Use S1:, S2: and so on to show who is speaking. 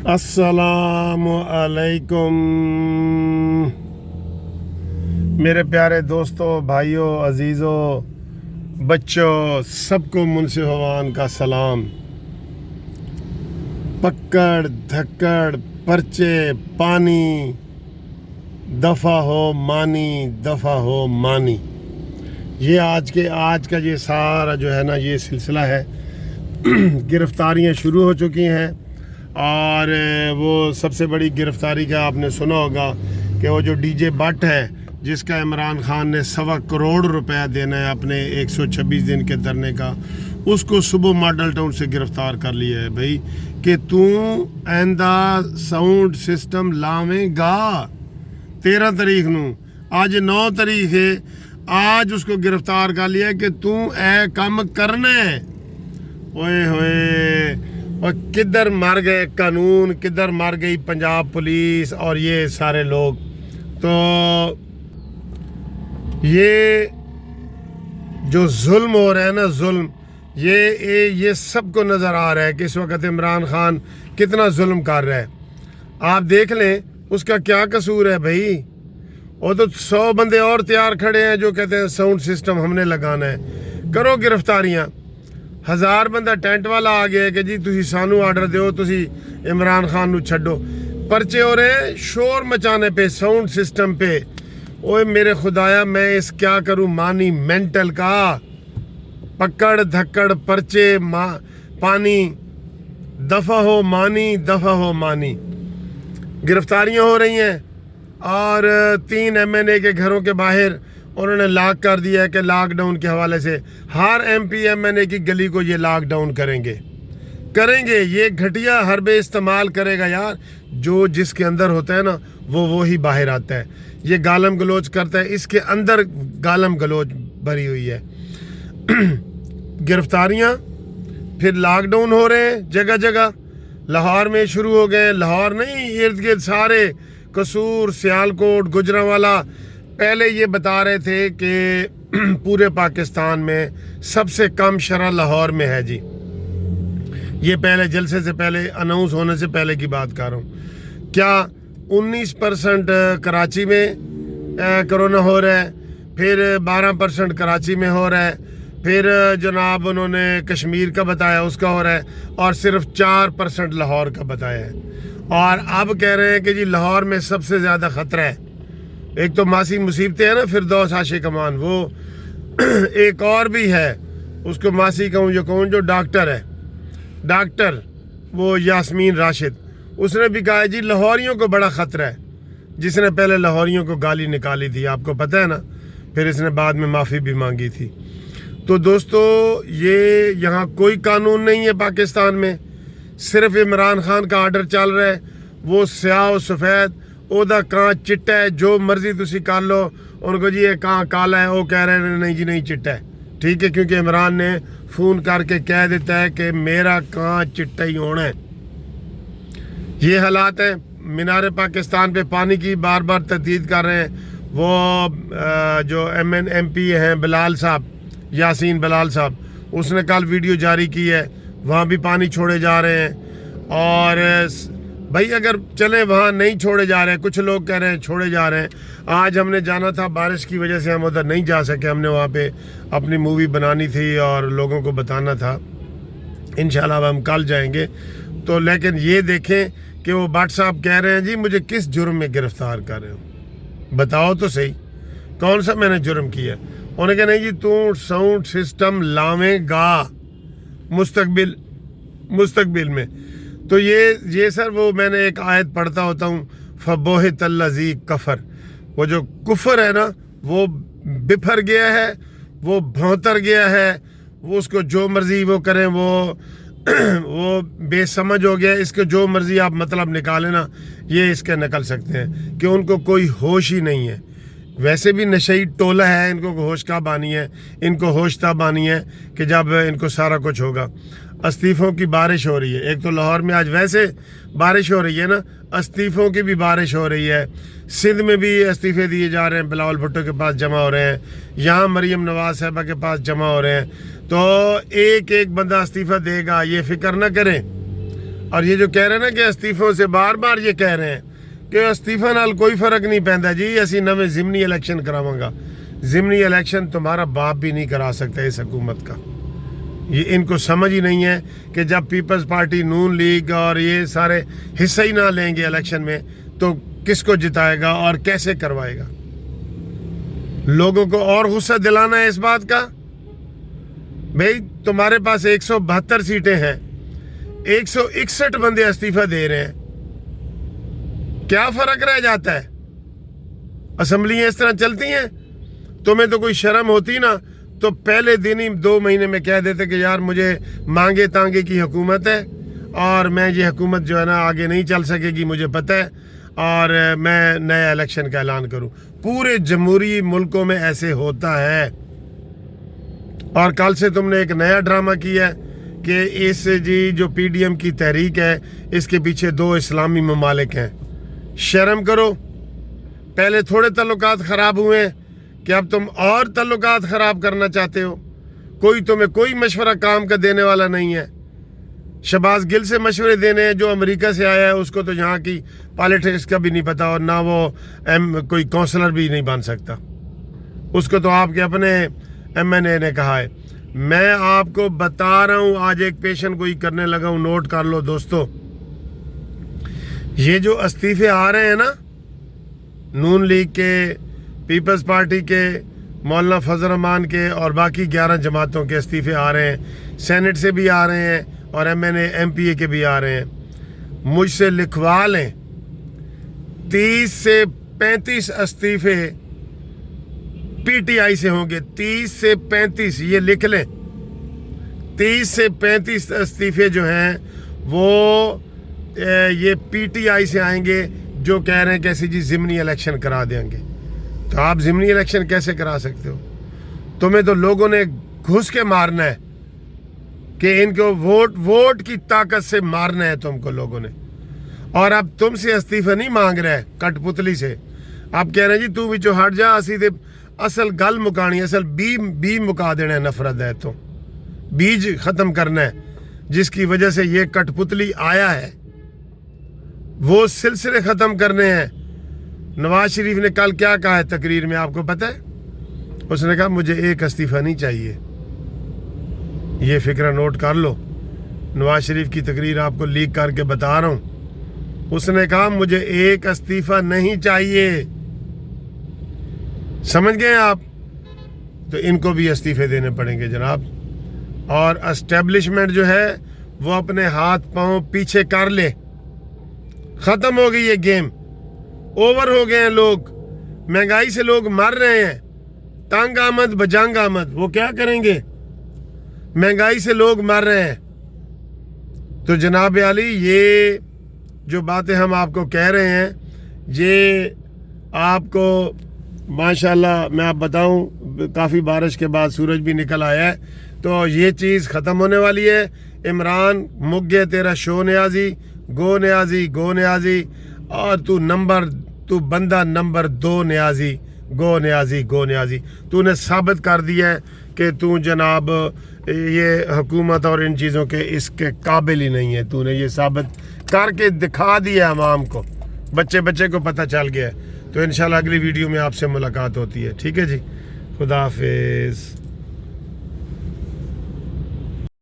S1: السلام علیکم میرے پیارے دوستوں، بھائیوں، عزیزوں، بچوں، سب کو منصف عوان کا سلام۔ پکڑ دھکڑ پرچے پانی، دفع ہو مانی، دفع ہو مانی۔ یہ آج کا یہ سارا جو ہے نا، یہ سلسلہ ہے۔ گرفتاریاں شروع ہو چکی ہیں، اور وہ سب سے بڑی گرفتاری کا آپ نے سنا ہوگا کہ وہ جو ڈی جے بٹ ہے، جس کا عمران خان نے 1.25 کروڑ روپیہ دینا ہے اپنے 126 دن کے دھرنے کا، اس کو صبح ماڈل ٹاؤن سے گرفتار کر لیا ہے بھائی، کہ تو آئندہ ساؤنڈ سسٹم لاویں گا 13 تاریخ نو، آج 9 تاریخ ہے، آج اس کو گرفتار کر لیا ہے کہ تو اے کام کرنا ہے۔ اوئے ہوئے، اور کدھر مر گئے قانون، کدھر مر گئی پنجاب پولیس اور یہ سارے لوگ۔ تو یہ جو ظلم ہو رہا ہے نا، ظلم، یہ سب کو نظر آ رہا ہے کہ اس وقت عمران خان کتنا ظلم کر رہا ہے۔ آپ دیکھ لیں اس کا کیا قصور ہے بھائی۔ وہ تو 100 بندے اور تیار کھڑے ہیں جو کہتے ہیں ساؤنڈ سسٹم ہم نے لگانا ہے۔ کرو گرفتاریاں۔ 1000 بندہ ٹینٹ والا آ گیا ہے کہ جی تسی سانو آرڈر دیو، تسی عمران خان نو چھڈو۔ پرچے ہو رہے ہیں شور مچانے پہ، ساؤنڈ سسٹم پہ۔ اوے میرے خدایا، میں اس کیا کروں مانی مینٹل کا۔ پکڑ دھکڑ پرچے پانی، دفع ہو مانی، دفع ہو مانی۔ گرفتاریاں ہو رہی ہیں، اور 3 MNA کے گھروں کے باہر انہوں نے لاک کر دیا ہے کہ لاک ڈاؤن کے حوالے سے ہر MP MNA کی گلی کو یہ لاک ڈاؤن کریں گے۔ یہ گھٹیا حربے استعمال کرے گا یار۔ جو جس کے اندر ہوتا ہے نا، وہ وہی باہر آتا ہے۔ یہ گالم گلوچ کرتا ہے، اس کے اندر گالم گلوچ بھری ہوئی ہے۔ گرفتاریاں، پھر لاک ڈاؤن ہو رہے ہیں جگہ جگہ۔ لاہور میں شروع ہو گئے، لاہور نہیں، ارد گرد سارے، قصور، سیالکوٹ، گجرانوالہ۔ پہلے یہ بتا رہے تھے کہ پورے پاکستان میں سب سے کم شرح لاہور میں ہے جی۔ یہ پہلے جلسے سے پہلے، اناؤنس ہونے سے پہلے کی بات کر رہا ہوں۔ کیا 19% کراچی میں کرونا ہو رہا ہے، پھر 12% کراچی میں ہو رہا ہے، پھر جناب انہوں نے کشمیر کا بتایا اس کا ہو رہا ہے، اور صرف 4% لاہور کا بتایا ہے۔ اور اب کہہ رہے ہیں کہ جی لاہور میں سب سے زیادہ خطرہ ہے۔ ایک تو ماسی مصیبتیں ہیں نا، فردوس عاشق امان، وہ ایک اور بھی ہے، اس کو ماسی کہوں جو ڈاکٹر ہے، ڈاکٹر وہ یاسمین راشد، اس نے بھی کہا ہے جی لاہوریوں کو بڑا خطرہ ہے، جس نے پہلے لاہوریوں کو گالی نکالی تھی، آپ کو پتہ ہے نا، پھر اس نے بعد میں معافی بھی مانگی تھی۔ تو دوستو، یہ یہاں کوئی قانون نہیں ہے پاکستان میں، صرف عمران خان کا آرڈر چل رہا ہے۔ وہ سیاہ و سفید، اودا کہاں چٹا ہے، جو مرضی تسی کر لو، ان کو جی یہ کہاں کالا ہے، وہ کہہ رہے ہیں نہیں جی نہیں چٹا ہے، ٹھیک ہے، کیونکہ عمران نے فون کر کے کہہ دیتا ہے کہ میرا کہاں چٹا ہی ہونا ہے۔ یہ حالات ہیں۔ مینار پاکستان پہ پانی کی بار بار تردید کر رہے ہیں۔ وہ جو MP ہیں بلال صاحب، یاسین بلال صاحب، اس نے کل ویڈیو جاری کی ہے، وہاں بھی پانی چھوڑے جا رہے ہیں۔ اور بھائی اگر چلیں وہاں نہیں چھوڑے جا رہے ہیں، کچھ لوگ کہہ رہے ہیں چھوڑے جا رہے ہیں۔ آج ہم نے جانا تھا، بارش کی وجہ سے ہم ادھر نہیں جا سکے، ہم نے وہاں پہ اپنی مووی بنانی تھی اور لوگوں کو بتانا تھا۔ انشاءاللہ اب ہم کل جائیں گے۔ تو لیکن یہ دیکھیں کہ وہ بٹ صاحب کہہ رہے ہیں جی مجھے کس جرم میں گرفتار کر رہے ہو، بتاؤ تو صحیح کون سا میں نے جرم کیا۔ انہوں نے کہا نہیں جی تو ساؤنڈ سسٹم لاویں گا مستقبل میں۔ تو یہ سر، وہ میں نے ایک آیت پڑھتا ہوتا ہوں، فَبُہِتَ الَّذِی کفر، وہ جو کفر ہے نا، وہ بپھر گیا ہے، وہ بھونتر گیا ہے، وہ اس کو جو مرضی وہ کریں، وہ بے سمجھ ہو گیا۔ اس کے جو مرضی آپ مطلب نکالیں نا، یہ اس کے نکل سکتے ہیں کہ ان کو کوئی ہوش ہی نہیں ہے۔ ویسے بھی نشئی ٹولہ ہے، ان کو ہوش کب آنی ہے، ان کو ہوش تب آنی ہے کہ جب ان کو سارا کچھ ہوگا۔ استعفوں کی بارش ہو رہی ہے، ایک تو لاہور میں آج ویسے بارش ہو رہی ہے نا، استعفوں کی بھی بارش ہو رہی ہے۔ سندھ میں بھی استعفے دیے جا رہے ہیں، بلاول بھٹو کے پاس جمع ہو رہے ہیں، یہاں مریم نواز صاحبہ کے پاس جمع ہو رہے ہیں۔ تو ایک بندہ استعفیٰ دے گا، یہ فکر نہ کریں۔ اور یہ جو کہہ رہے ہیں نا کہ استعفوں سے بار بار یہ کہہ رہے ہیں کہ استعفے نال کوئی فرق نہیں پیندا جی، اسی نویں ضمنی الیکشن کراواں گا۔ ضمنی الیکشن تمہارا باپ بھی نہیں کرا سکتا اس حکومت کا۔ یہ ان کو سمجھ ہی نہیں ہے کہ جب پیپلز پارٹی، نون لیگ اور یہ سارے حصہ ہی نہ لیں گے الیکشن میں تو کس کو جتائے گا اور کیسے کروائے گا۔ لوگوں کو اور غصہ دلانا ہے اس بات کا۔ بھئی تمہارے پاس 172 سیٹیں ہیں، 161 بندے استعفیٰ دے رہے ہیں، کیا فرق رہ جاتا ہے؟ اسمبلیاں اس طرح چلتی ہیں؟ تمہیں تو کوئی شرم ہوتی نا تو پہلے دن ہی 2 مہینے میں کہہ دیتے کہ یار مجھے مانگے تانگے کی حکومت ہے اور میں یہ حکومت جو ہے نا آگے نہیں چل سکے گی، مجھے پتہ ہے، اور میں نیا الیکشن کا اعلان کروں۔ پورے جمہوری ملکوں میں ایسے ہوتا ہے۔ اور کل سے تم نے ایک نیا ڈرامہ کیا ہے کہ اس جو پی ڈی ایم کی تحریک ہے اس کے پیچھے 2 اسلامی ممالک ہیں۔ شرم کرو، پہلے تھوڑے تعلقات خراب ہوئے کہ اب تم اور تعلقات خراب کرنا چاہتے ہو۔ تمہیں کوئی مشورہ کام کا دینے والا نہیں ہے۔ شہباز گل سے مشورے دینے ہیں جو امریکہ سے آیا ہے، اس کو تو یہاں کی پالیٹکس کا بھی نہیں پتا اور نہ وہ کوئی کونسلر بھی نہیں بن سکتا۔ اس کو تو آپ کے اپنے ایم این اے نے کہا ہے۔ میں آپ کو بتا رہا ہوں، آج ایک پیشن گوئی کرنے لگا ہوں، نوٹ کر لو دوستو۔ یہ جو استعفے آ رہے ہیں نا، نون لیگ کے، پیپلز پارٹی کے، مولانا فضل الرحمان کے اور باقی 11 جماعتوں کے استعفے آ رہے ہیں، سینٹ سے بھی آ رہے ہیں اور M N A M P A کے بھی آ رہے ہیں۔ مجھ سے لکھوا لیں، 30 سے 35 استعفے پی ٹی آئی سے ہوں گے، 30 سے 35، یہ لکھ لیں، 30 سے 35 استعفے جو ہیں وہ یہ پی ٹی آئی سے آئیں گے، جو کہہ رہے ہیں کیسے جی ضمنی الیکشن کرا دیں گے۔ تو آپ ضمنی الیکشن کیسے کرا سکتے ہو؟ تمہیں تو لوگوں نے گھس کے مارنا ہے کہ ان کو ووٹ کی طاقت سے مارنا ہے تم کو لوگوں نے۔ اور اب تم سے استعفے نہیں مانگ رہے کٹ پتلی سے، آپ کہہ رہے ہیں جی تو وچوں ہٹ جا، اسی دے اصل گل مکانی، اصل بی مکا دینا ہے، نفرت ہے تو بیج ختم کرنا ہے جس کی وجہ سے یہ کٹ پتلی آیا ہے، وہ سلسلے ختم کرنے ہیں۔ نواز شریف نے کل کیا کہا ہے تقریر میں آپ کو پتہ ہے؟ اس نے کہا مجھے ایک استعفیٰ نہیں چاہیے۔ یہ فکرہ نوٹ کر لو، نواز شریف کی تقریر آپ کو لیک کر کے بتا رہا ہوں۔ اس نے کہا مجھے ایک استعفیٰ نہیں چاہیے، سمجھ گئے آپ؟ تو ان کو بھی استعفے دینے پڑیں گے جناب۔ اور اسٹیبلشمنٹ جو ہے وہ اپنے ہاتھ پاؤں پیچھے کر لے، ختم ہو گئی یہ گیم، اوور ہو گئے ہیں لوگ، مہنگائی سے لوگ مر رہے ہیں، تنگ آمد بجنگ آمد، وہ کیا کریں گے؟ مہنگائی سے لوگ مر رہے ہیں۔ تو جناب علی یہ جو باتیں ہم آپ کو کہہ رہے ہیں، یہ آپ کو ماشاءاللہ میں آپ بتاؤں کافی بارش کے بعد سورج بھی نکل آیا ہے، تو یہ چیز ختم ہونے والی ہے۔ عمران مک گیا تیرا شو نیازی، گو نیازی، اور تو بندہ نمبر 2 نیازی، گو نیازی۔ تو نے ثابت کر دیا ہے کہ تو جناب یہ حکومت اور ان چیزوں کے اس کے قابل ہی نہیں ہے۔ تو نے یہ ثابت کر کے دکھا دیا عوام کو، بچے کو پتہ چل گیا ہے۔ تو انشاءاللہ اگلی ویڈیو میں آپ سے ملاقات ہوتی ہے، ٹھیک ہے جی، خدا حافظ۔